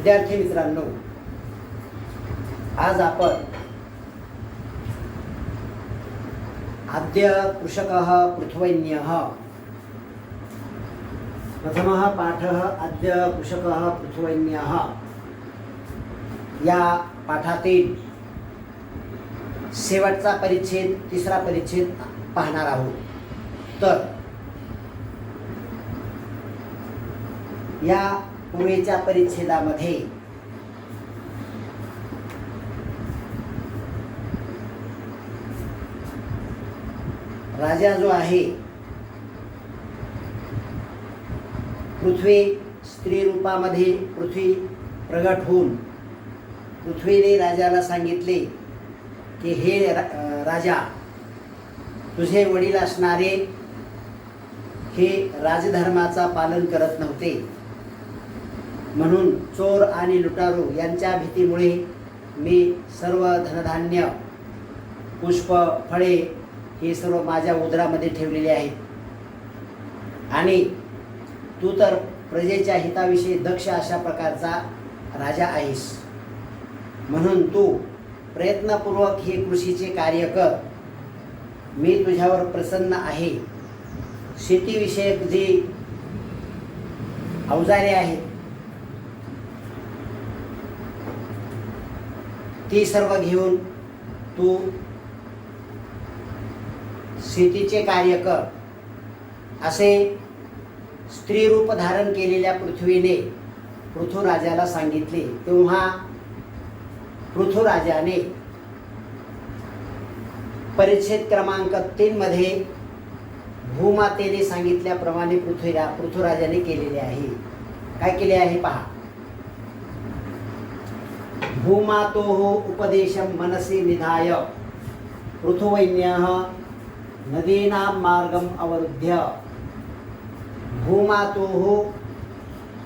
विद्यार्थी मित्रांनो, आज आपण आद्य कृषकः पृथ्वैन्यः प्रथमः पाठः आद्य कृषकः पृथ्वैन्यः या पाठातील शेवटचा परिच्छेद, तिसरा परिच्छेद पाहणार आहोत. तर या पूर्वीच्या परिच्छेदामध्ये राजा जो आहे, पृथ्वी स्त्री रूपामध्ये पृथ्वी प्रगट होऊन पृथ्वीने राजाला सांगितले की हे राजा, तुझे वडील असणारे हे राजधर्माचा पालन करत नव्हते, म्हणून चोर आणि लुटारू यांच्या भीतीमुळे मी सर्व धनधान्य, पुष्प, फळे हे सर्व माझ्या उदरामध्ये ठेवलेले आहेत आणि तू तर प्रजेच्या हिताविषयी दक्ष अशा प्रकारचा राजा आहेस, म्हणून तू प्रयत्नपूर्वक हे कृषीचे कार्य कर. मी तुझ्यावर प्रसन्न आहे. शेतीविषयक जी अवजारे आहेत ती सर्व घेऊन तू शेतीचे कार्य कर, असे स्त्री रूप धारण केलेल्या पृथ्वीने पृथ्वीराजाला सांगितले. तेव्हा पृथ्वीराजाने परिच्छेद क्रमांक 3 मध्ये भूमातेने सांगितल्याप्रमाणे पृथ्वीराजाने केलेले आहे. काय केले आहे पहा. भूमातोः उपदेशं मनसि निधाय पृथुवैन्यः नदीनां मार्गम अवरुद्ध्य. भूमातोः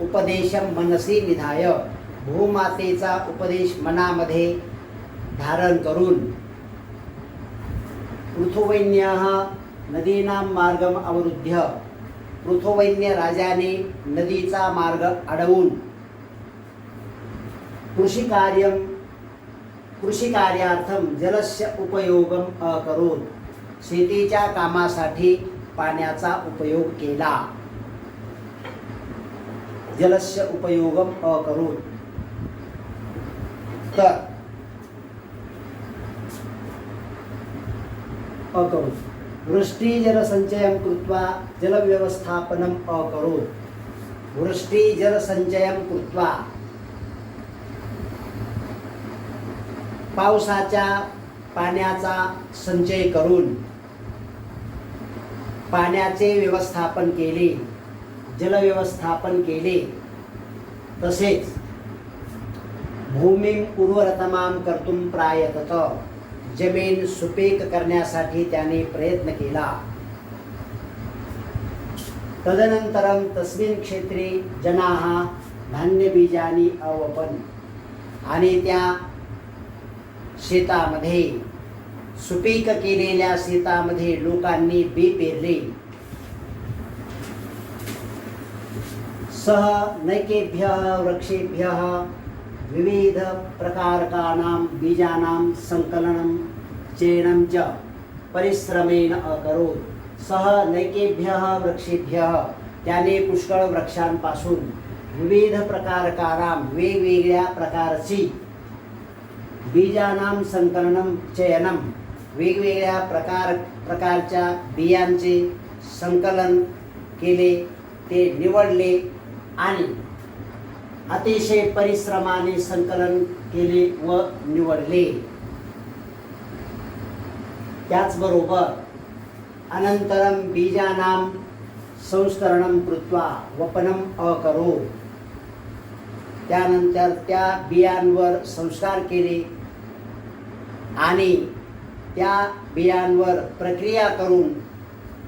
उपदेशं मनसि निधाय, भूमातेचा उपदेश मनामध्ये धारण करून पृथुवैन्यः नदीनां मार्गम अवरुद्ध्य, पृथुवैन्य राजाने नदीचा मार्ग अडवून कृषिकार्यार्थम जलस्य उपयोगम अकरोत्, शेतीच्या कामासाठी पाण्याचा उपयोग केला. जलस्य उपयोगम अकरोत्. तर अकरोत्. वृष्टिजलसञ्चयं कृत्वा जलव्यवस्थापनम् अकरोत्. वृष्टिजलसञ्चयं कृत्वा पावसाच्या पाण्याचा संचय करून पाण्याचे व्यवस्थापन केले, जलव्यवस्थापन केले. तसेच भूमीं उर्वरतमां कर्तुं प्रायतत, जमीन सुपीक करण्यासाठी त्याने प्रयत्न केला. तदनंतरं तस्मिन् क्षेत्रे जनाः धान्यबीजानि अवपन्, आणि त्या शेतामध्ये, सुपीक केलेल्या शेतामध्ये लोकांनी बी पेरले. सह नैकेभ्यः वृक्षेभ्यः विविध प्रकारकानां बीजानां संकलनं चयनं च परिश्रमेण अकरोत्. सह नैकेभ्यः वृक्षेभ्यः, त्याने पुष्कळ वृक्षांपासून विविध प्रकारकानां वेगवेगळ्या प्रकारची, बीजानां संकलनं चयनं वेगवेगळ्या प्रकारच्या बियांचे संकलन केले, ते निवडले आणि अतिशय परिश्रमाने संकलन केले व निवडले. त्याचबरोबर अनंतरं बीजानां संस्करणं कृत्वा वपनम् अकरोत्. त्यानंतर त्या बियांवर संस्कार केले आणि त्या बियांवर प्रक्रिया करून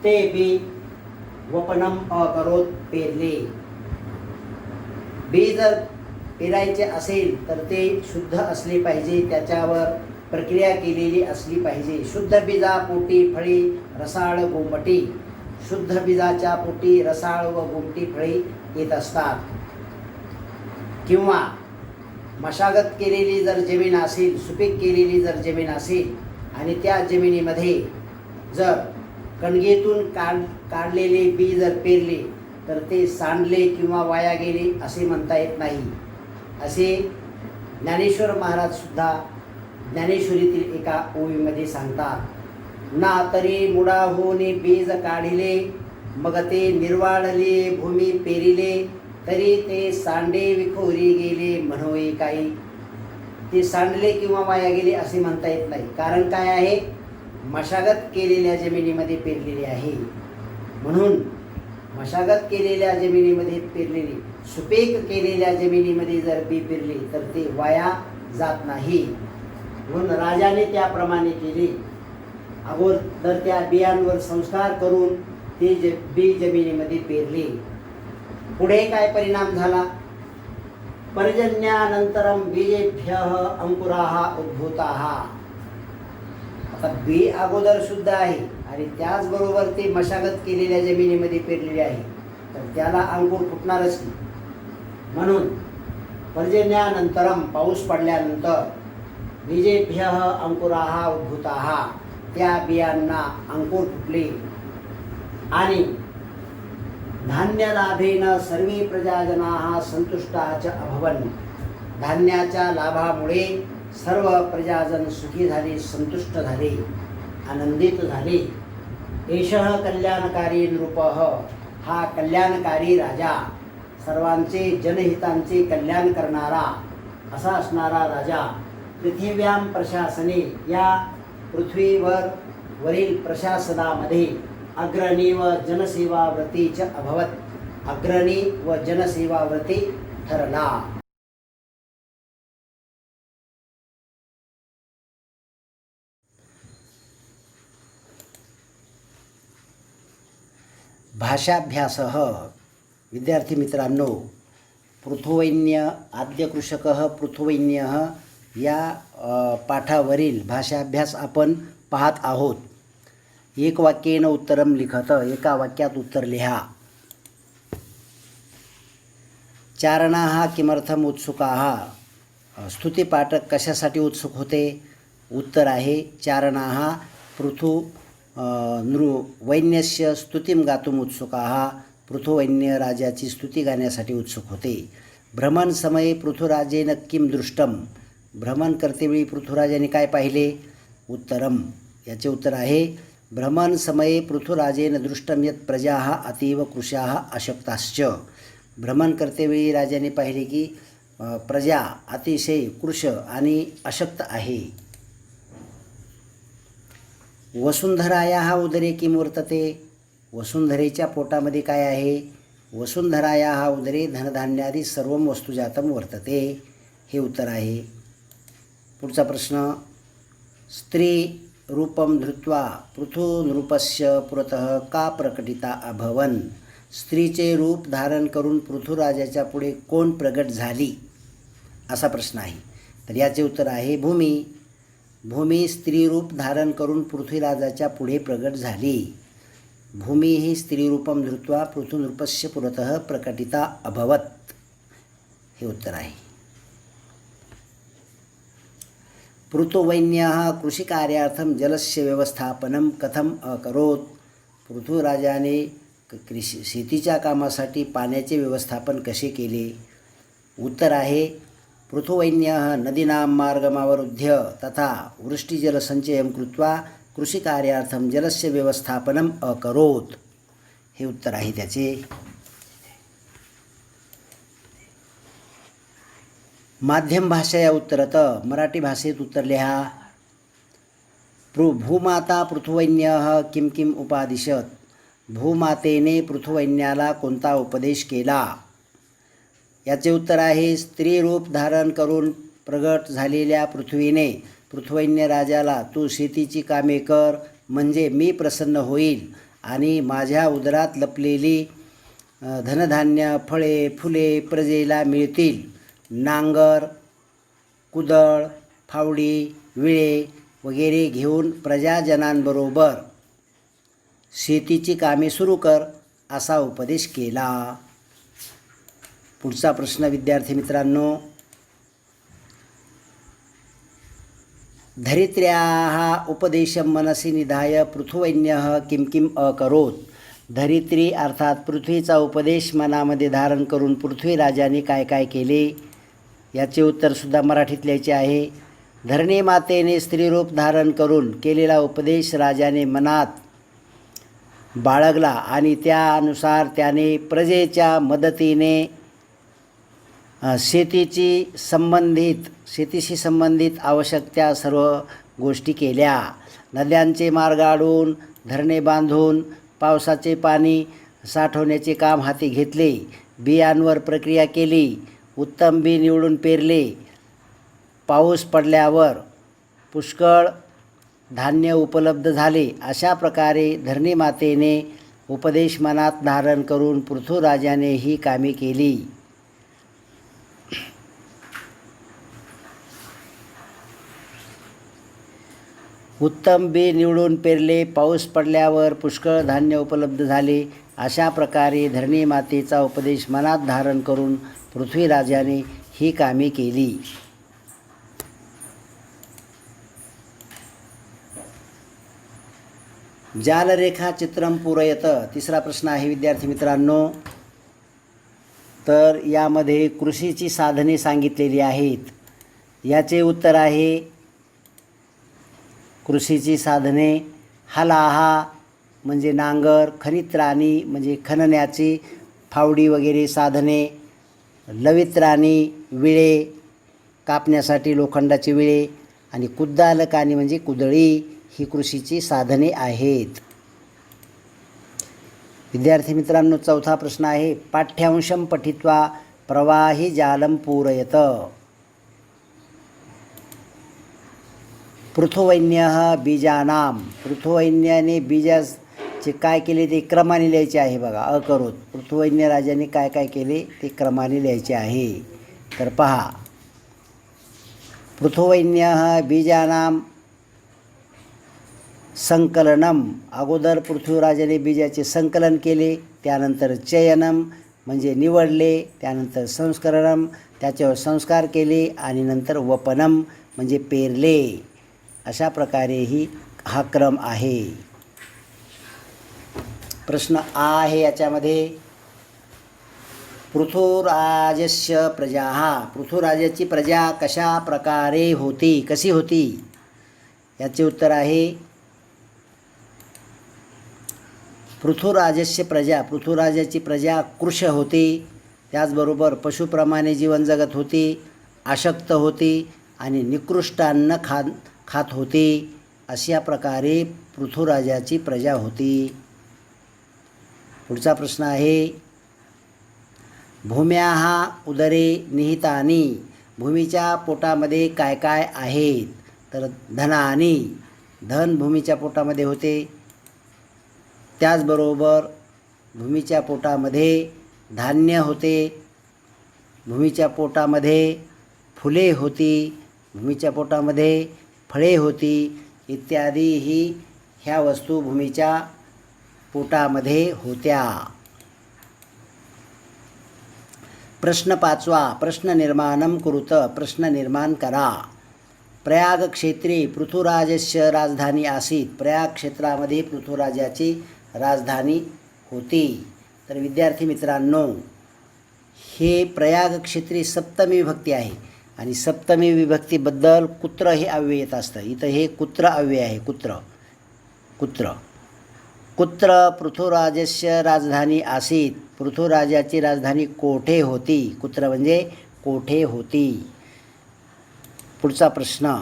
ते बी वपनम अकरोत् पेरले. बी जर पेरायचे असेल तर ते शुद्ध असले पाहिजे, त्याच्यावर प्रक्रिया केलेली असली पाहिजे. शुद्ध बीजा पोटी फळी रसाळ गोमटी, शुद्ध बीजाच्या पोटी रसाळ व गोमटी फळे येत असतात. किंवा मशागत केलेली जर जमीन असेल, सुपीक केलेली जर जमीन असेल आणि त्या जमिनीमध्ये जर कणगीतून काढलेले बी जर पेरले तर ते सांडले किंवा वाया गेले असे म्हणता येत नाही. असे ज्ञानेश्वर महाराज सुद्धा ज्ञानेश्वरीतील एका ओवीमध्ये सांगतात. ना तरी मुडा होणे बीज काढिले, मग ते निर्वाळले भूमी पेरिले, तरी ते सांडे विखोरी गेले म्हणोई काही. ते सांडले किंवा वाया गेले असे म्हणता येत नाही. कारण काय आहे? मशागत केलेल्या जमिनीमध्ये पेरलेली आहे. म्हणून मशागत केलेल्या जमिनीमध्ये पेरलेली, सुपीक केलेल्या जमिनीमध्ये जर बी पेरले तर ते वाया जात नाही. म्हणून राजाने त्याप्रमाणे केले. अगोदर त्या बियांवर संस्कार करून ते बी जमिनीमध्ये पेरले. पुढे काय परिणाम झाला? पर्जन्यानंतरम बीजेभ्यः अंकुराः उद्भूताः. आता बी अगोदर शुद्ध आहे आणि त्याचबरोबर ते मशागत केलेल्या जमिनीमध्ये पेरलेले आहे, तर त्याला अंकुर फुटणारच नाही. म्हणून पर्जन्यानंतरम, पाऊस पडल्यानंतर, बीजेभ्यः अंकुराः उद्भूताः, त्या बियांना अंकुर फुटले आणि धान्य लाभेन सर्वे प्रजाजनाः संतुष्टाः अभवन्. धान्याच्या लाभामुळे सर्व प्रजाजन सुखी झाले, संतुष्ट झाले, आनंदित झाले. एषः कल्याणकारी नृपः, हा कल्याणकारी राजा, सर्वांचे जनहितांचे कल्याण करणारा असा असणारा राजा. पृथिव्यां प्रशासने, या पृथ्वीवर वरील प्रशासनामध्ये अग्रणी व जनसेवाव्रती च अभवत, अग्रणी व जनसेवाव्रती ठरला. भाषाभ्यासः. विद्यार्थी मित्रांनो, पृथुवैन्य आद्य कृषकः पृथुवैन्यः या पाठावरील भाषाभ्यास आपण पाहत आहोत. एक वाक्येन उत्तरम लिखत, एका वाक्यात उत्तर लिहा. चारणाः किमर्थम उत्सुकाः. स्तुतिपाठक कशासाठी उत्सुक होते? उत्तर आहे चारणाः वैन्यस्य स्तुतिं गातुम उत्सुकाः. पृथुवैन्य राजाची स्तुती गाण्यासाठी उत्सुक होते. भ्रमण समये पृथुराजेन किं दृष्टम. भ्रमण करतेवेळी पृथुराजाने काय पाहिले? उत्तरम, याचे उत्तर आहे भ्रमण समये पृथुराजेन दृष्टम यत् प्रजाः अतीव कृशाः अशक्ताश्च. भ्रमण करतेवेळी राजाने पाहिले की प्रजा अतिशय कृश आणि अशक्त आहे. वसुंधरायाः उदरे किं वर्तते. वसुंधरेच्या पोटामध्ये काय आहे? वसुंधरायाः उदरे धनधान्यादी सर्व वस्तुजातं वर्तते. हे उत्तर आहे. पुढचा प्रश्न. स्त्री रूपम धृत्वा पृथुनृपस्य पुरतः का प्रकटिता अभवन. स्त्रीचे रूप धारण करून पृथुराजाच्या पुढे कोण प्रगट झाली, असा प्रश्न आहे. तर याचे उत्तर आहे भूमी. भूमी स्त्रीरूप धारण करून पृथ्वीराजाच्या पुढे प्रगट झाली. भूमी ही स्त्रीरूपम धृत्वा पृथुनृपस्य पुरतः प्रकटिता अभवत. हे उत्तर आहे. पृथुवैन्यः कृषिकार्यार्थं जलस्य व्यवस्थापनं कथम अकरोत. पृथुराजाने शेतीच्या कामासाठी पाण्याचे व्यवस्थापन कसे केले? उत्तर आहे पृथुवैन्यः नदीनां मार्गमवरुध्य तथा वृष्टिजलसंचयं कृत्वा कृषिकार्यार्थं जलस्य व्यवस्थापनं अकरोत. हे उत्तर आहे त्याचे. माध्यम भाषेया उत्तरत. मराठी भाषेत उत्तर लिहा. भूमाता पृथुवैन्यः किं किं उपादिशत. भूमातेने पृथुवैन्याला कोणता उपदेश केला? याचे उत्तर आहे स्त्रीरूप धारण करून प्रगट झालेल्या पृथ्वीने पृथुवैन्य राजाला तू शेतीची कामे कर, म्हणजे मी प्रसन्न होईल आणि माझ्या उदरात लपलेली धनधान्य, फळे, फुले प्रजेला मिळतील. नांगर, कुदळ, फावडी, विळे वगैरे घेऊन प्रजाजनांबरोबर शेतीची कामे सुरू कर, असा उपदेश केला. पुढचा प्रश्न विद्यार्थी मित्रांनो. धरित्र्याः उपदेशं मनसि निधाय पृथुवैन्यः किं किम अकरोत. धरित्री अर्थात पृथ्वीचा उपदेश मनामध्ये धारण करून पृथ्वीराजाने काय काय केले याचे उत्तरसुद्धा मराठीत लिहायचे आहे. धरणी मातेने स्त्रीरूप धारण करून केलेला उपदेश राजाने मनात बाळगला आणि त्यानुसार त्याने प्रजेच्या मदतीने शेतीशी संबंधित आवश्यक त्या सर्व गोष्टी केल्या. नद्यांचे मार्ग आडून, धरणे बांधून पावसाचे पाणी साठवण्याचे काम हाती घेतले. बियांवर प्रक्रिया केली. उत्तम बी निवडून पेरले. पाऊस पडल्यावर पुष्कळ धान्य उपलब्ध झाले. अशा प्रकारे धरणीमातेने उपदेश मनात धारण करून पृथ्वीराजाने ही कामे केली. उत्तम बी निवडून पेरले. पाऊस पडल्यावर पुष्कळ धान्य उपलब्ध झाले. अशा प्रकारे धरणी मातेचा उपदेश मनात धारण करून पृथ्वीराजाने ही कामे केली. जालरेखा चित्रम पूरयत. तिसरा प्रश्न आहे विद्यार्थी मित्रांनो. तर यामध्ये कृषीची साधने सांगितलेली आहेत. याचे उत्तर आहे कृषीची साधने. हलाहा म्हणजे नांगर, खनित्राणी म्हणजे खणण्याची फावडी वगैरे साधने, लवित्राणी विळे कापण्यासाठी लोखंडाची विळे, आणि कुद्दालकानी म्हणजे कुदळी ही कृषीची साधने आहेत. विद्यार्थी मित्रांनो, चौथा प्रश्न आहे पाठ्यांशं पठित्वा प्रवाही जालम पूरयत. पृथुवैन्यः बीजानाम. पृथुवैन्याने बीजाचे काय केले ते क्रमाने लिहायचे आहे. बघा अकरोत. पृथुवैन्य राजाने काय काय केले ते क्रमाने लिहायचे आहे. तर पहा, पृथुवैन्यः बीजानाम संकलनम. अगोदर पृथ्वीराजाने बीजाचे संकलन केले. त्यानंतर चयनम म्हणजे निवडले. त्यानंतर संस्करणम त्याच्यावर संस्कार केले. आणि नंतर वपनम म्हणजे पेरले. अशा प्रकारे हा क्रम आहे. प्रश्न आहे याच्यामध्ये पृथुराजस्य प्रजा. पृथुराजाची प्रजा कशा प्रकारे होती, कशी होती याचे उत्तर आहे पृथुराजस्य प्रजा. पृथुराजाची प्रजा कृश होती. त्याचबरोबर पशुप्रमाणे जीवन जगत होती. अशक्त होती आणि निकृष्ट अन्न खात होती. अशा प्रकारे पृथुराजाची प्रजा होती. पुढचा प्रश्न आहे भूम्याः उदरे निहितानि. भूमीच्या पोटामध्ये काय काय आहेत. तर धनानी. धन भूमीच्या पोटामध्ये होते. त्याचबरोबर भूमीच्या पोटामध्ये धान्य होते. भूमीच्या पोटामध्ये फुले होती. भूमीच्या पोटामध्ये फळे होती. इत्यादी ही ह्या वस्तू भूमीच्या पोटामध्ये होत्या. प्रश्न पाचवा. प्रश्न निर्माणम कुरुत. प्रश्न निर्माण करा. प्रयाग क्षेत्री पृथुराजस्य राजधानी आसीत. प्रयाग क्षेत्रामध्ये पृथुराजाची राजधानी होती. तर विद्यार्थी मित्रांनो, हे प्रयाग क्षेत्री सप्तमी विभक्ती आहे. आणि सप्तमी विभक्तीबद्दल कुत्र हे अव्यय येत असतं. इथं हे कुत्र अव्यय आहे. कुत्र पृथुराजस्य राजधानी आसीत. पृथुराजाची राजधानी कोठे होती. कुत्र म्हणजे कोठे होती. पुढचा प्रश्न.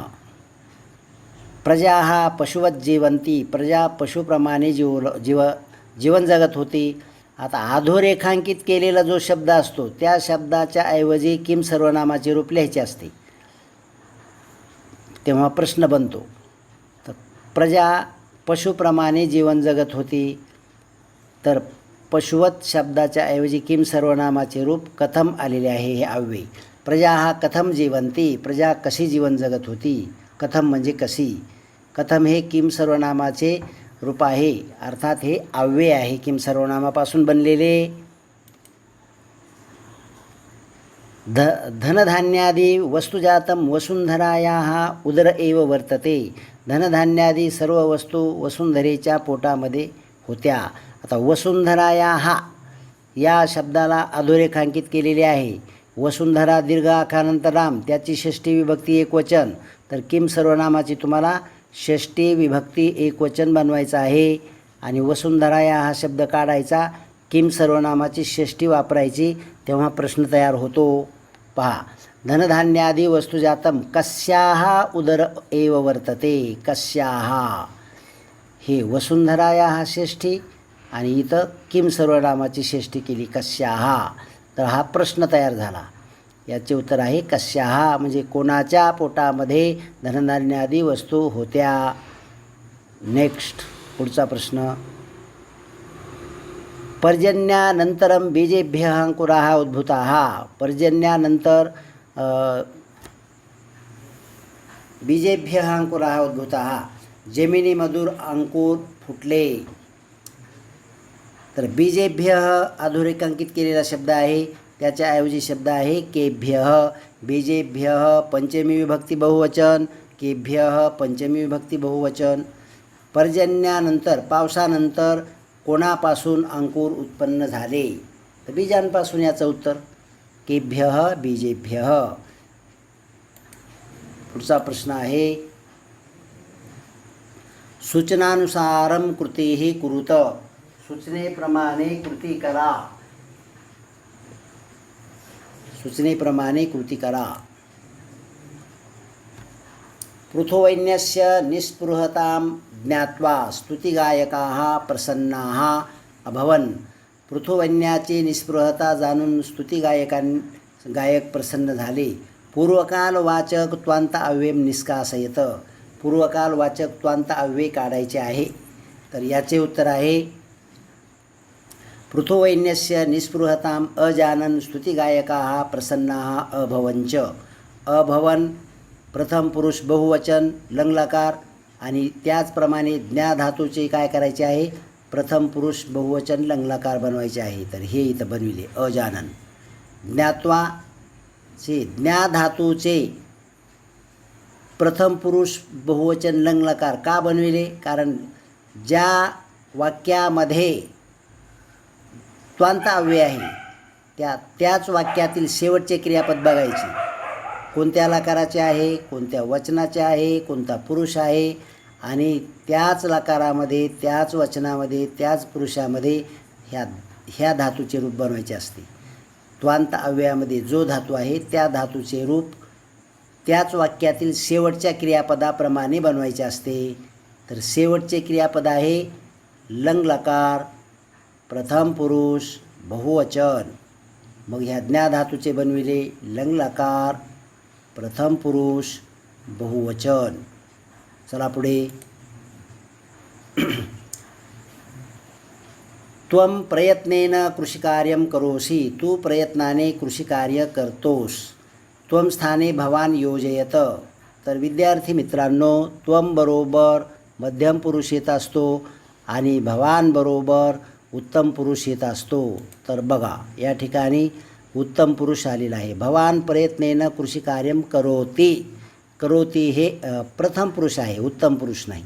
प्रजा पशुवत जीवंती. प्रजा पशुप्रमाणे जीवन जगत होती. आता अधोरेखांकित केलेला जो शब्द असतो त्या शब्दाच्या ऐवजी किम सर्वनामाचे रूप लिहायचे असते. तेव्हा प्रश्न बनतो. तर प्रजा पशुप्रमाणे जीवन जगत होती. तर पशुवत शब्दाच्या ऐवजी किम सर्वनामाचे रूप कथम आलेले आहे. हे अव्यय. प्रजा कथम जीवंती. प्रजा कशी जीवन जगत होती. कथम म्हणजे कशी. कथम हे किम सर्वनामाचे रूप आहे. अर्थात हे अव्यय आहे किम सर्वनामापासून बनलेले. धनधान्यादि वस्तुजातं वसुंधरायाः उदर एव वर्तते. धनधान्यादी सर्व वस्तू वसुंधरेच्या पोटामध्ये होत्या. आता वसुंधरायाः या शब्दाला अधोरेखांकित केलेले आहे. वसुंधरा दीर्घ आकारानंतराम, त्याची षष्ठी विभक्ती एकवचन. तर किम सर्वनामाची तुम्हाला षष्ठी विभक्ती एकवचन बनवायचं आहे आणि वसुंधरा या हा शब्द काढायचा, किम सर्वनामाची षष्ठी वापरायची, तेव्हा प्रश्न तयार होतो. पहा, धनधान्यादी वस्तुजातं कस्याः उदर एव वर्तते. कस्याः हे वसुंधरा या हा षष्ठी आणि इथं किम सर्वनामाची षष्ठी केली कस्याः. तर हा प्रश्न तयार झाला. याचे उत्तर आहे कस्याः, म्हणजे कोणाच्या पोटामध्ये धनधान्यादी वस्तू होत्या. नेक्स्ट पुढचा प्रश्न. पर्जन्यानंतरम बीजेभ्यः अंकुराः उद्भूताः. पर्जन्यानंतर बीजेभ्यः अंकुराः उद्भूताः, जमिनीमधून अंकुर फुटले. तर बीजेभ्यः अधोरेखांकित केलेला शब्द आहे, त्याच्याऐवजी शब्द आहे केभ्यः. बीजेभ्यः पंचमी विभक्ती बहुवचन, केभ्यः पंचमी विभक्ती बहुवचन. पर्जन्यानंतर पावसानंतर कोणापासून अंकुर उत्पन्न झाले. तर बीजांपासून याचं उत्तर केभ्यः बीजेभ्यः. पुढचा प्रश्न आहे सूचनानुसारम कृतीः कुरुत. सूचनेप्रमाणे कृती करा. सूचनेप्रमाणे कृती करा. पृथुवैन्यस्य निस्पृहतां ज्ञात्वा स्तुतिगायकाः प्रसन्नाः अभवन्. पृथुवैन्याची निस्पृहता जाणून गायक प्रसन्न झाले. पूर्वकालवाचक त्वांत अव्ययम निष्कासयत. पूर्वकालवाचक त्वांत अव्यय काढायचे आहे. तर याचे उत्तर आहे पृथुवैन्यस्य निस्पृहताम् अजानन् स्तुतिगायकाः प्रसन्नाः अभवञ्च. अभवन प्रथम पुरुष बहुवचन लंगलकार आणि त्याचप्रमाणे ज्ञा धातूचे काय करायचे आहे, प्रथम पुरुष बहुवचन लंगलकार बनवायचे आहे. तर हे इथं बनविले अजानन. ज्ञात्वाचे ज्ञा धातूचे प्रथम पुरुष बहुवचन लंगलकार का बनविले, कारण ज्या वाक्यामध्ये त्वांत अव्यय आहे त्याच वाक्यातील शेवटचे क्रियापद बघायचे, कोणत्या लकाराचे आहे, कोणत्या वचनाचे आहे, कोणता पुरुष आहे आणि त्याच लकारामध्ये त्याच वचनामध्ये त्याच पुरुषामध्ये ह्या धातूचे रूप बनवायचे असते. त्वांत अव्ययामध्ये जो धातू आहे त्या धातूचे रूप त्याच वाक्यातील शेवटच्या क्रियापदाप्रमाणे बनवायचे असते. तर शेवटचे क्रियापद आहे लंग लकार प्रथम पुरुष बहुवचन. मग ह्या ज्ञा धातूचे बनविले लंग लकार प्रथम पुरुष बहुवचन. चला पुढे. त्वं प्रयत्नेन कृषिकार्यं करोषि. तू प्रयत्नाने कृषिकार्य करतोस. त्वं स्थाने भवान योजयत. तर विद्यार्थी मित्रांनो, त्वं बरोबर मध्यम पुरुष येत असतो आणि भवान बरोबर उत्तम पुरुष येत असतो. तर बघा या ठिकाणी उत्तम पुरुष आलेला आहे. भवान प्रयत्नेन कृषिकार्यं करोति. करोति हे प्रथम पुरुष आहे, उत्तम पुरुष नाही,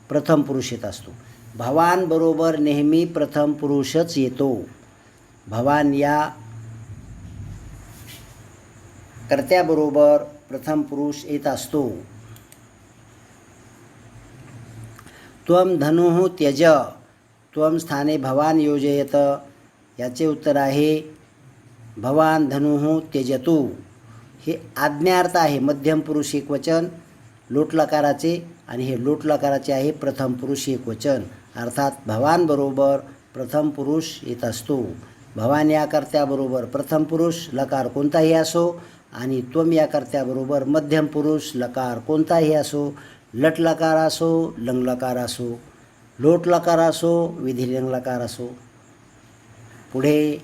प्रथम पुरुष येत असतो. भवान बरोबर नेहमी प्रथम पुरुषच येतो. भवान या कर्त्याबरोबर प्रथम पुरुष येत असतो. त्वं धनुः त्यज. त्वं स्थाने भवान योजयत. याचे उत्तर आहे भवान धनुः त्यजतु. हे आज्ञार्थ आहे, मध्यम पुरुष एकवचन लोटलकाराचे आणि हे लोटलकाराचे आहे प्रथम पुरुष एकवचन. अर्थात भवान बरोबर प्रथम पुरुष येत असतो. भवान या कर्त्याबरोबर प्रथम पुरुष लकार कोणताही असो आणि त्वं या कर्त्याबरोबर मध्यम पुरुष लकार कोणताही असो, लटलकार असो लंगलकार असो, लोटलकार असो विधिलिंगलकार असो. पुढे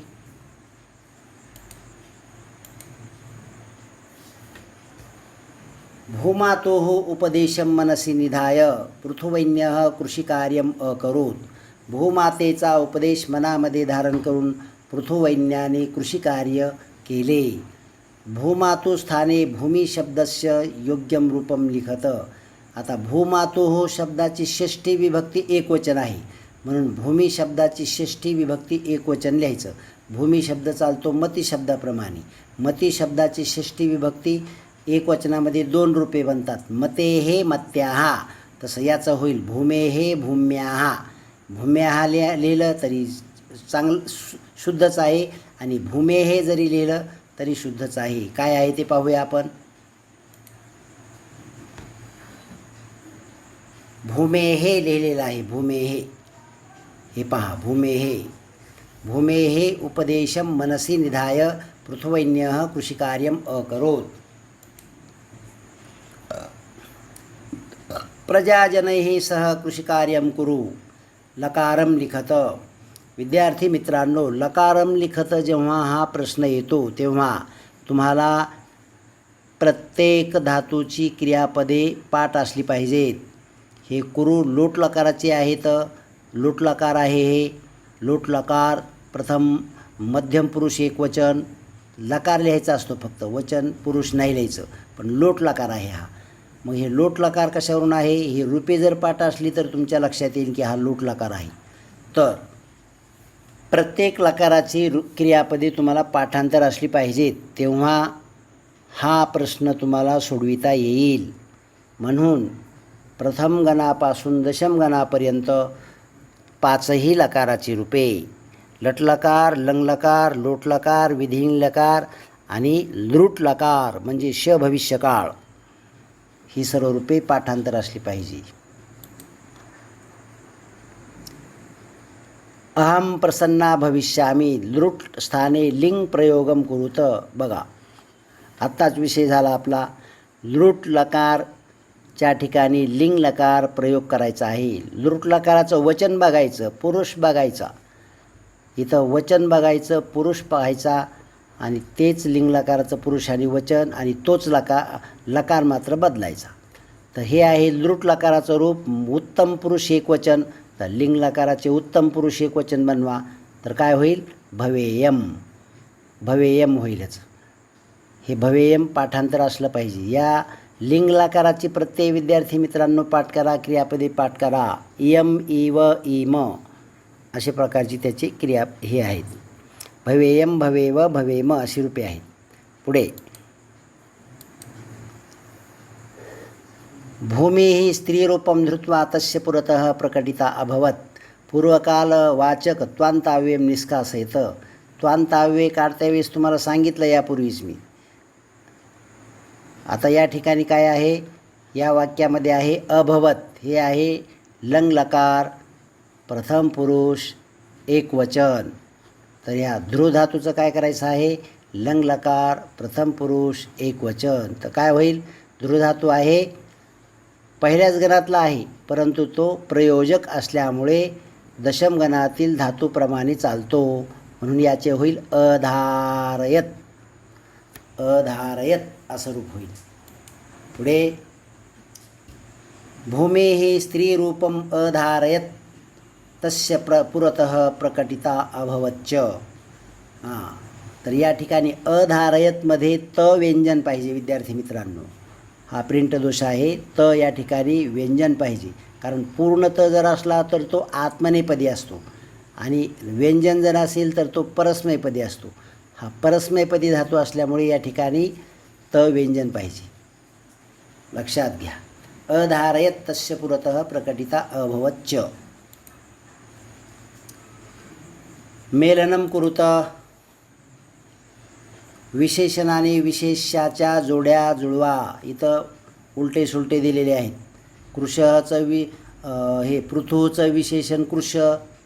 भूमातोः उपदेशं मनसि निधाय पृथुवैन्यः कृषिकार्यम् अकरोत्. भूमातेचा उपदेश मनामध्ये धारण करून पृथुवैन्याने कृषिकार्य केले. भूमातु स्थाने भूमी शब्दस्य योग्यम रूपम लिखत. आता भूमातु शब्दाची षष्ठी विभक्ती एकवचन आहे, म्हणून भूमी शब्दाची षष्ठी विभक्ती एकवचन लिहायचं. भूमी शब्द चालतो मती शब्दाप्रमाणे. मती शब्दाची षष्ठी विभक्ती एकवचनामध्ये 2 रूपे बनतात. मतेहे मत्याहा, तसं याचं होईल भूमेहे भूम्याहा. भूम्याहा लिहिलं तरी शुद्धच आहे, आणि भूमेहे जरी लिहिलं तरी शुद्धच आहे. काय आहे ते पाहूया आपण. भूमेहे लिहिलेलं आहे. भूमेहे हे पहा. भूमेहे भूमेहे उपदेशम मनसी निधाय पृथ्वैन्यः कृषिकार्यम अकरोत्. प्रजाजनैः सह कृषिकार्यम कुरु. लकारम लिखत. विद्यार्थी मित्रांनो, लकारम लिखत जेव्हा हा प्रश्न येतो तेव्हा तुम्हाला प्रत्येक धातूची क्रियापदे पाठ असली पाहिजेत. हे कुरु लोट लकाराचे आहेत. लोट लकार आहे हे. लोट लकार प्रथम मध्यम पुरुष एकवचन. लकार लिहायचा असतो फक्त, वचन पुरुष नाही लिहायचं, पण लोट लकार आहे हा. मग हे लोट लकार कशावरून आहे, ही रूपे जर पाठ असली तर तुमच्या लक्षात येईल की हा लोट लकार आहे. तर प्रत्येक लकाराची क्रियापदे तुम्हाला पाठांतर असली पाहिजेत, तेव्हा हा प्रश्न तुम्हाला सोडविता येईल. म्हणून प्रथम गणापासून दशम गणापर्यंत 5ही लकाराची रूपे लटलकार, लंगलकार, लोटलकार, विधिलिंग लकार आणि लृट लकार म्हणजे श भविष्यकाळ, ही सर्व रूपे पाठांतर असली पाहिजे. अहम प्रसन्ना भविष्यामी लृट स्थाने लिंग प्रयोगम कुरुत. बघा, आत्ताच विषय झाला आपला. लृट लकारच्या ठिकाणी लिंग लकार प्रयोग करायचा आहे. लृट लकाराचं वचन बघायचं, पुरुष बघायचा. इथं वचन बघायचं, पुरुष पाहायचा, आणि तेच लिंग लकाराचं पुरुष आणि वचन, आणि तोच लकार मात्र बदलायचा. तर हे आहे लृट लकाराचं रूप. उत्तम पुरुष एकवचन, तर लिंग लकाराचे उत्तम पुरुष एकवचन बनवा, तर काय होईल, भवेयम. भवेयम होईलच. हे भवेयम पाठांतर असलं पाहिजे. या लिंग लकाराची प्रत्यय विद्यार्थी मित्रांनो पाठ करा, क्रियापदे पाठ करा. इयम, इव, इम अशा प्रकारची त्याची क्रिया हे आहेत. भवेयम, भवेव, भवेम अशी रूपे आहेत. पुढे भूमी स्त्रीरूपम धृत्वा तस्य पुरतः प्रकटिता अभवत. पूर्वकाल वाचक त्वांताव्यम निष्कासयत. त्वांताव्ये काढता वेळेस तुम्हाला सांगितलं यापूर्वीच मी. आता या ठिकाणी काय आहे, या वाक्यामध्ये आहे अभवत. हे आहे लंग लकार प्रथम पुरुष एकवचन. तर या ध्रुव धातूचं काय करायचं आहे, लंग लकार प्रथम पुरुष एकवचन. तर काय होईल, ध्रुव धातू आहे, पहिल्याच गणातला आहे, परंतु तो प्रयोजक असल्यामुळे दशम गणातील धातूप्रमाणे चालतो, म्हणून याचे होईल अधारयत. अधारयत असं रूप होईल. पुढे भूमेः स्त्रीरूपम अधारयत तस्य पुरतः प्रकटिता अभवच्च. तर या ठिकाणी अधारयतमध्ये त व्यंजन पाहिजे विद्यार्थी मित्रांनो. हा प्रिंट दोष आहे. त या ठिकाणी व्यंजन पाहिजे, कारण पूर्ण त जर असला तर तो आत्मनेपदी असतो, आणि व्यंजन जर असेल तर तो परस्मैपदी असतो. हा परस्मैपदी धातू असल्यामुळे या ठिकाणी त व्यंजन पाहिजे, लक्षात घ्या. अधारयत तस्य पुरतः प्रकटिता अभवच्च. मेलनम कुरुत. विशेषणाने विशेष्याच्या जोड्या जुळवा. इथं उलटे सुलटे दिलेले आहेत. कृशचं हे पृथूचं विशेषण कृश,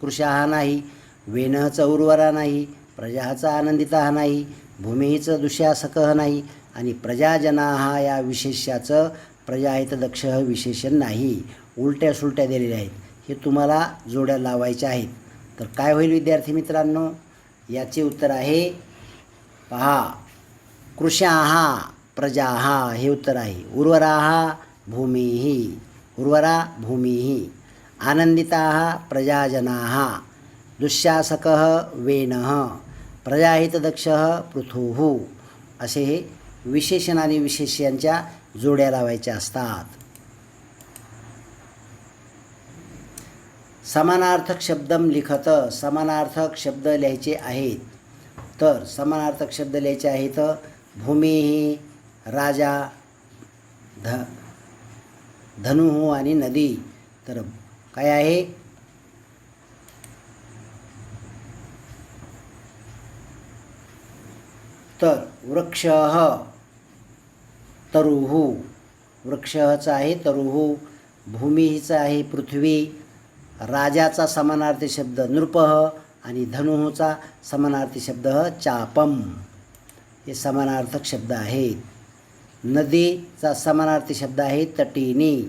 कृशाहा नाही. वेनहचं उर्वरा नाही. प्रजाचं आनंदिता नाही. भूमीचं दुःशासकः नाही. आणि प्रजाजनाहा या विशेष्याचं प्रजाहित दक्ष विशेषण नाही. उलट्या सुलट्या दिलेल्या आहेत. हे तुम्हाला जोड्या लावायच्या आहेत. तर काय होईल विद्यार्थी मित्रांनो, याचे उत्तर आहे पहा, कृशाहा प्रजाहा हे उत्तर आहे. उर्वराहा भूमिही, उर्वरा भूमिही. आनंदिताः प्रजाजनाः. दुःशासकः वेनः. प्रजाहितदक्षः पृथुः. असे हे विशेषण आणि विशेष्यांच्या जोड्या लावायच्या असतात. समानार्थक शब्दम लिखत, समानार्थक शब्द लिहायचे आहेत. तर समानार्थक शब्द लिहायचे आहेत. भूमी, राजा, धनु आणि नदी. तर काय आहे? तर वृक्षः तरुः, वृक्षचा आहे तरुः, भूमीचा आहे पृथ्वी, राजाचा समानार्थी शब्द नृपः आणि धनुचा समानार्थी शब्द चापम. हे समानार्थक शब्द आहेत. नदीचा समानार्थी शब्द आहे तटीनी.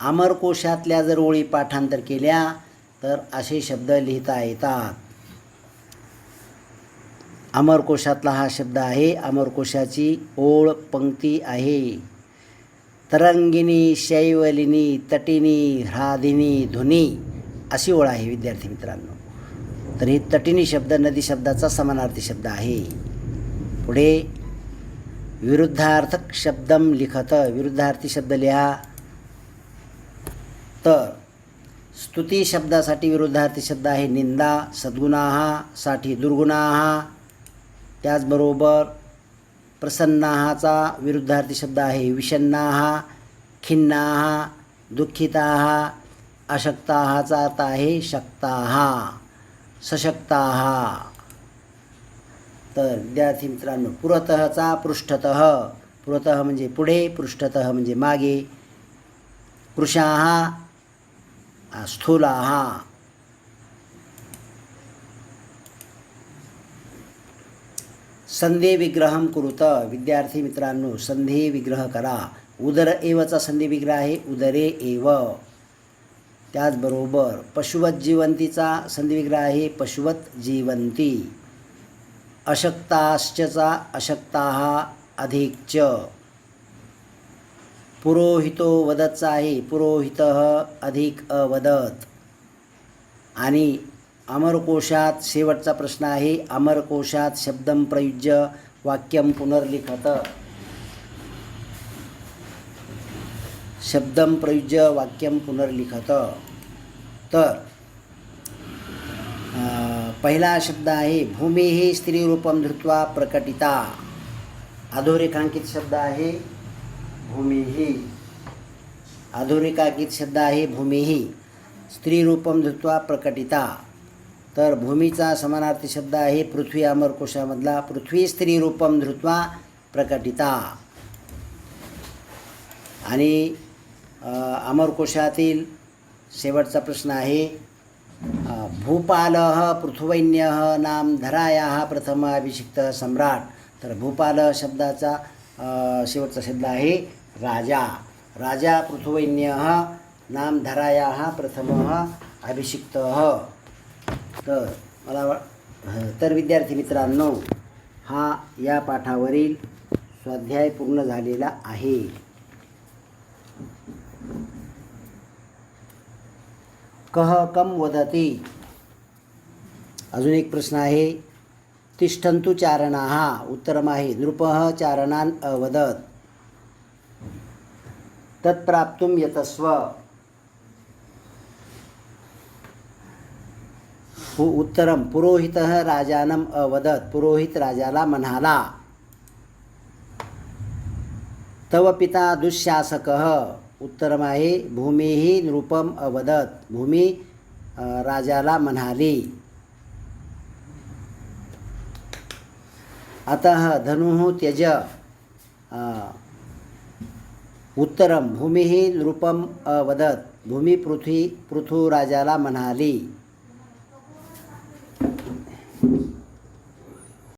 अमरकोशातल्या जर ओळी पाठांतर केल्या तर असे शब्द लिहिता येतात. अमरकोशातला हा शब्द आहे. अमरकोशाची ओळ पंक्ती आहे. तरंगिनी, शैवलिनी, तटिनी, ह्रादिनी, धुनी अशी ओळ आहे विद्यार्थी मित्रांनो. तर ही तटिनी शब्द नदी शब्दाचा समानार्थी शब्द आहे. पुढे विरुद्धार्थक शब्दम लिखत, विरुद्धार्थी शब्द लिहा. तर स्तुती शब्दासाठी विरुद्धार्थी शब्द आहे निंदा, सद्गुणाहा साठी दुर्गुणाहा. त्याचबरोबर प्रसन्नाहाचा विरुद्धार्थी शब्द आहे विषण्णाहा, खिन्नाहा, दुःखिताहा. अशक्ताहाचा अर्थ आहे शक्ताहा, सशक्ताहा. तर विद्यार्थी मित्रांनो पुरतःचा पृष्ठतः, पुरतः म्हणजे पुढे, पृष्ठतः म्हणजे मागे. कृशाहा, स्थूलाहा. संधी विग्रहम कुरुत, विद्यार्थी मित्रांनो संधी विग्रह करा. उदर एवचा संधी विग्रह आहे उदरे एव. त्याचबरोबर पशुवत जीवंतीचा संधी विग्रह आहे पशुवत जीवंती. अशक्ताश्चचा अशक्ताः अधिक च. पुरोहितो वदतचा आहे पुरोहितः अधिक अवदत. आणि अमरकोशात शेवटचा प्रश्न आहे अमरकोशात शब्दम प्रयुज्य वाक्यम पुनर्लिखत. शब्दम प्रयुज्य वाक्यम पुनर्लिखत. तर पहिला शब्द आहे भूमी ही स्त्रीरूपम धृत्वा प्रकटिता. अधोरेखांकित शब्द आहे भूमी ही. अधोरेखांकित शब्द आहे भूमी ही स्त्रीरूपम धृत्वा प्रकटिता. तर भूमीचा समानार्थी शब्द आहे पृथ्वी. अमरकोशामधला पृथ्वी स्त्रीरूपम धृत्वा प्रकटिता. आणि अमरकोशातील शेवटचा प्रश्न आहे भूपालः पृथुवैन्यः नाम धरायाः प्रथम अभिषिक्तः सम्राट. तर भूपालः शब्दाचा शेवटचा शब्द आहे राजा. राजा पृथुवैन्यः नाम धरायाः प्रथमः अभिषिक्तः. तर विद्यार्थी मित्रांनो हा या पाठावरील स्वाध्याय पूर्ण झालेला आहे. कह कम वदती. अजून एक प्रश्न आहे तिष्ठन्तु चारणाः. उत्तरम आहे नृपः चारणान अवदत. तत्प्राप्तुम यतस्व. उत्तरम पुरोहितः राजानम अवदत. पुरोहित राजाला म्हणाला. तव पिता दुःशासकः. उत्तरम आहे भूमी नृपम अवदत. भूमी राजाला म्हणाली. अतः धनुः त्यज. उत्तरम भूमी नृपम अवदत. भूमी पृथू राजाला म्हणाली.